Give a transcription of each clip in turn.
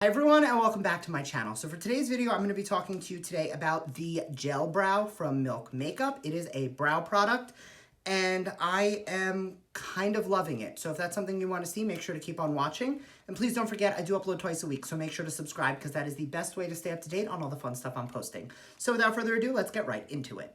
Hi everyone and welcome back to my channel. So for today's video, I'm going to be talking to you today about the Gel Brow from Milk Makeup. It is a brow product and I am kind of loving it. So if that's something you want to see, make sure to keep on watching. And please don't forget, I do upload twice a week, so make sure to subscribe because that is the best way to stay up to date on all the fun stuff I'm posting. So without further ado, let's get right into it.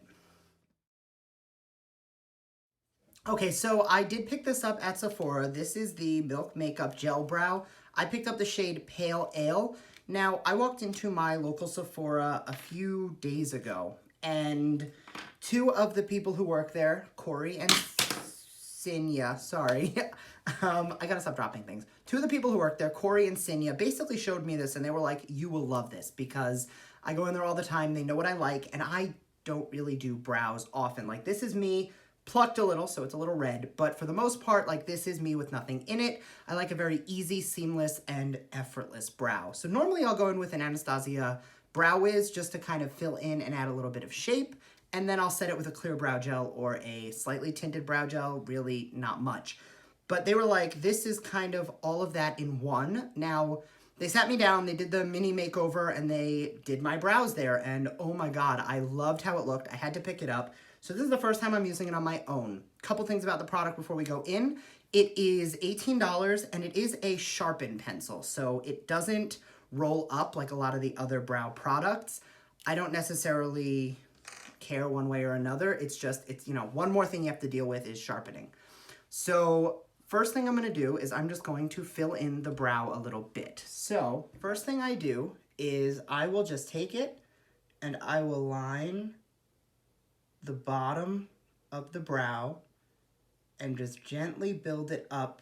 Okay, so I did pick this up at Sephora. This is the Milk Makeup Gel Brow. I picked up the shade Pale Ale. Now, I walked into my local Sephora a few days ago, and two of the people who work there, Cory and Sonya, sorry, I gotta stop dropping things. Two of the people who work there, Cory and Sonya, basically showed me this, and they were like, you will love this, because I go in there all the time, they know what I like, and I don't really do brows often. Like, this is me plucked a little, so it's a little red, but for the most part, like, this is me with nothing in it. I like a very easy, seamless, and effortless brow. So normally I'll go in with an Anastasia Brow Wiz just to kind of fill in and add a little bit of shape, and then I'll set it with a clear brow gel or a slightly tinted brow gel, really not much. But they were like, this is kind of all of that in one. Now, they sat me down, they did the mini makeover, and they did my brows there, and oh my god, I loved how it looked. I had to pick it up. So this is the first time I'm using it on my own. Couple things about the product before we go in. It is $18, and it is a sharpen pencil, so it doesn't roll up like a lot of the other brow products. I don't necessarily care one way or another. It's just, you know, one more thing you have to deal with is sharpening. So first thing I'm going to do is I'm just going to fill in the brow a little bit. So first thing I do is I will just take it and I will line the bottom of the brow and just gently build it up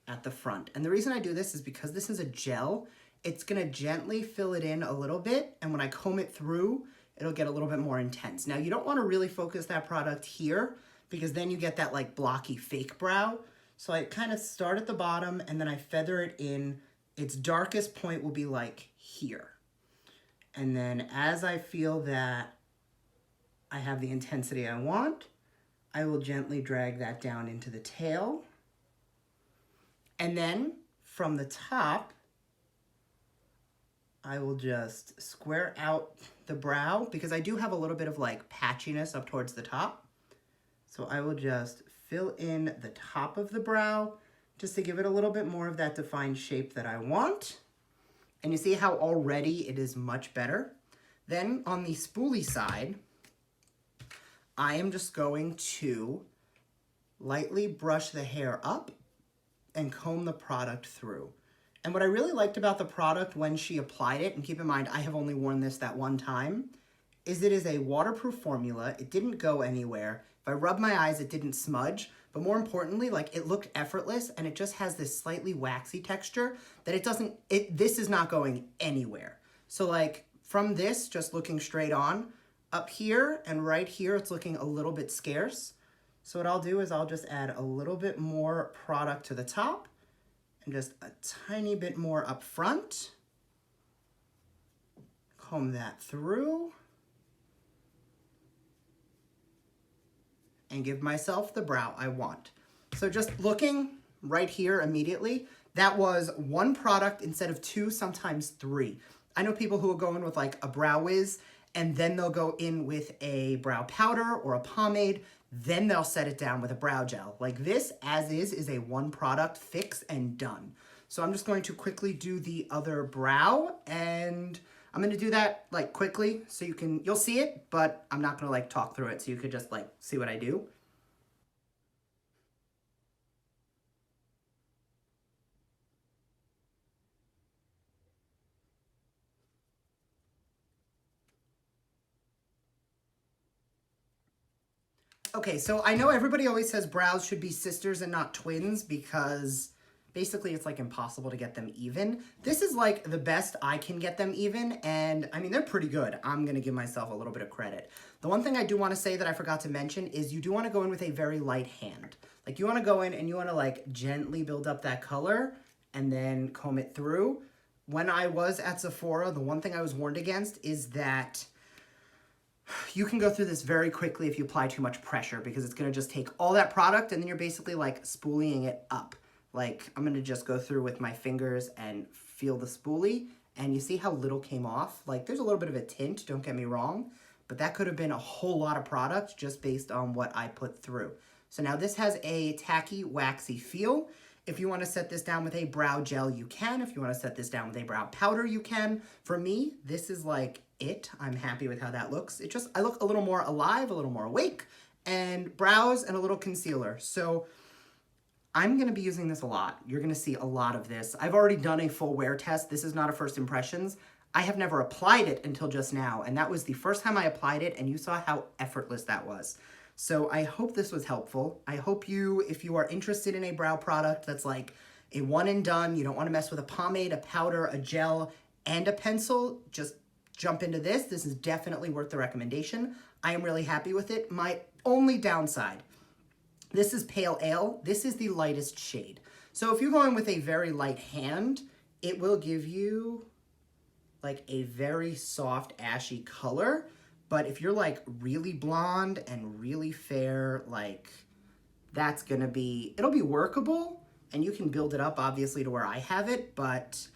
at the front. And the reason I do this is because this is a gel, it's going to gently fill it in a little bit, and when I comb it through, it'll get a little bit more intense. Now, you don't want to really focus that product here because then you get that like blocky fake brow. So I kind of start at the bottom and then I feather it in. Its darkest point will be like here. And then as I feel that I have the intensity I want, I will gently drag that down into the tail. And then from the top, I will just square out the brow because I do have a little bit of like patchiness up towards the top. So I will just fill in the top of the brow just to give it a little bit more of that defined shape that I want. And you see how already it is much better. Then on the spoolie side, I am just going to lightly brush the hair up and comb the product through. And what I really liked about the product when she applied it, and keep in mind I have only worn this that one time, is it is a waterproof formula. It didn't go anywhere. If I rub my eyes, it didn't smudge. But more importantly, like, it looked effortless, and it just has this slightly waxy texture that this is not going anywhere. So like from this, just looking straight on, up here and right here, it's looking a little bit scarce. So what I'll do is I'll just add a little bit more product to the top and just a tiny bit more up front. Comb that through. And give myself the brow I want. So just looking right here immediately, that was one product instead of two, sometimes three. I know people who will go in with like a Brow Wiz, and then they'll go in with a brow powder or a pomade, then they'll set it down with a brow gel. Like this, as is a one product fix and done. So I'm just going to quickly do the other brow, and I'm going to do that like quickly so you'll see it, but I'm not going to like talk through it so you could just like see what I do. Okay, so I know everybody always says brows should be sisters and not twins because basically it's like impossible to get them even. This is like the best I can get them even, and I mean, they're pretty good. I'm gonna give myself a little bit of credit. The one thing I do wanna say that I forgot to mention is you do wanna go in with a very light hand. Like, you wanna go in and you wanna like gently build up that color and then comb it through. When I was at Sephora, the one thing I was warned against is that you can go through this very quickly if you apply too much pressure because it's going to just take all that product and then you're basically like spooling it up. Like, I'm going to just go through with my fingers and feel the spoolie, and you see how little came off? Like, there's a little bit of a tint, don't get me wrong, but that could have been a whole lot of product just based on what I put through. So now this has a tacky, waxy feel. If you want to set this down with a brow gel, you can. If you want to set this down with a brow powder, you can. For me, this is like it. I'm happy with how that looks. I look a little more alive, a little more awake, and brows and a little concealer. So I'm going to be using this a lot. You're going to see a lot of this. I've already done a full wear test. This is not a first impressions. I have never applied it until just now, and that was the first time I applied it, and you saw how effortless that was. So I hope this was helpful. I hope you, if you are interested in a brow product that's like a one and done, you don't want to mess with a pomade, a powder, a gel, and a pencil, just jump into this. This is definitely worth the recommendation. I am really happy with it. My only downside, this is Pale Ale. This is the lightest shade. So if you're going with a very light hand, it will give you like a very soft, ashy color. But if you're like really blonde and really fair, like that's gonna be, it'll be workable and you can build it up obviously to where I have it, but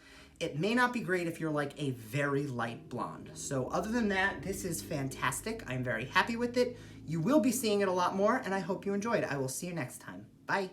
it may not be great if you're like a very light blonde. So other than that, this is fantastic. I'm very happy with it. You will be seeing it a lot more and I hope you enjoyed. I will see you next time. Bye.